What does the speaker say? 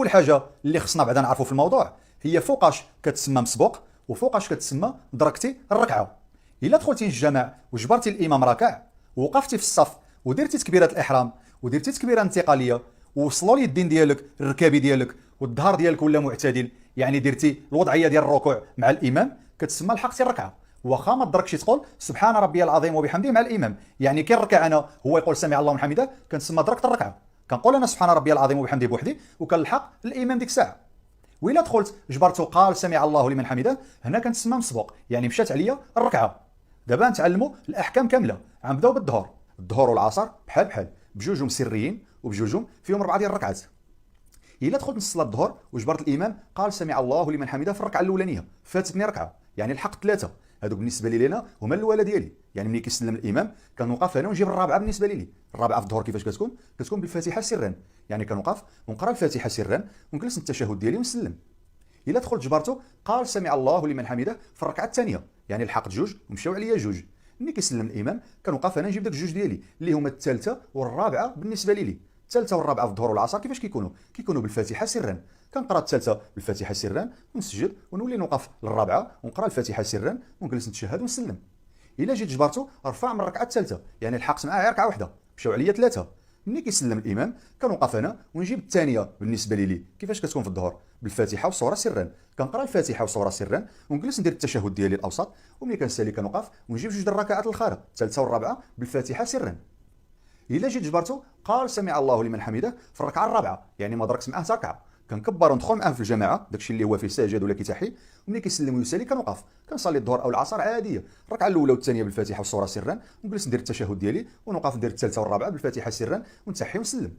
اول حاجه اللي خصنا بعدا نعرفوا في الموضوع هي فوقاش كتسمى مسبوق وفوقاش كتسمى دركتي الركعه. الا دخلتي للجامع وجبرتي الامام راكع ووقفتي في الصف ودرتي تكبيره الاحرام ودرتي تكبيره انتقاليه ووصلوا لي الدين ديالك الركابي ديالك والظهر ديالك ولا معتدل، يعني درتي الوضعيه ديال الركوع مع الامام، كتسمى لحقتي الركعه. واخا ما تدركش تقول سبحان ربي العظيم وبحمده مع الامام، يعني كي نركع انا هو يقول سمع الله لمن حمده كنسمى دركت الركعه، كنقول انا سبحان ربي العظيم وبحمده بوحدي وكنلحق الامام ديك الساعه. وإلا دخلت جبرت قال سمع الله لمن حمده هنا كنتسمى مسبوق، يعني مشات عليا الركعه. دابا نتعلموا الاحكام كامله، غنبداو بالظهر. الظهر والعصر بحال بحال بجوجهم سريين وبجوجهم فيهم 4 ديال الركعات. الا دخلت نصلي الظهر وجبرت الامام قال سمع الله لمن حمده في الركعه الاولانيه فاتتني ركعه، يعني لحقت 3. هذوك بالنسبه لي انا هما الاولى ديالي، يعني ملي كيسلم الامام كنوقف انا ونجيب الرابعه بالنسبه لي. الرابعه في الظهر كيفاش كتكون بالفاتحه سرا، يعني كنوقف ونقرا الفاتحه سرا ونجلس التشهد ديالي ونسلم. الا دخلت جبرته قال سمع الله لمن حمده في الركعه الثانيه، يعني لحقت جوج ومشاو عليا جوج. ملي كيسلم الامام كنوقف انا نجيب داك الجوج ديالي اللي هما الثالثه والرابعه بالنسبه لي. الثالثه والرابعه في الظهر والعصر كيفاش كيكونوا بالفاتحه سرا. كنقرا الثالثه بالفاتحه سرا ونسجد ونولي نوقف للرابعه ونقرا الفاتحه سرا ونجلس نتشهد ونسلم. الا جيت جبرته رفع من الركعه الثالثه، يعني لحقت معاه ركعه واحده مشاو عليا 3. ملي كيسلم الامام كنوقف انا ونجيب الثانيه بالنسبه لي كيفاش كتكون في الظهر بالفاتحه والصوره سرا. كنقرا الفاتحه والصوره سرا ونجلس ندير التشهد ديالي الاوسط، وملي كنسالي كنوقف ونجيب جوج الركعات الاخرى الثالثه والرابعه بالفاتحه سرا. الا جيت جبرته قال سمع الله لمن حمده في الركعه الرابعه، يعني ما دركت معاه ركعه. كنكبر وندخل معاه في الجماعه داكشي اللي هو فيه ساجد ولا كيتحي، وملي كيسلم ويسالي كنوقف كنصلي الظهر او العصر عاديه، الركعه الاولى والثانيه بالفاتحه والصوره سرا ونجلس ندير التشهد ديالي ونوقف ندير الثالثه والرابعه بالفاتحه سرا ونتحي ونسلم.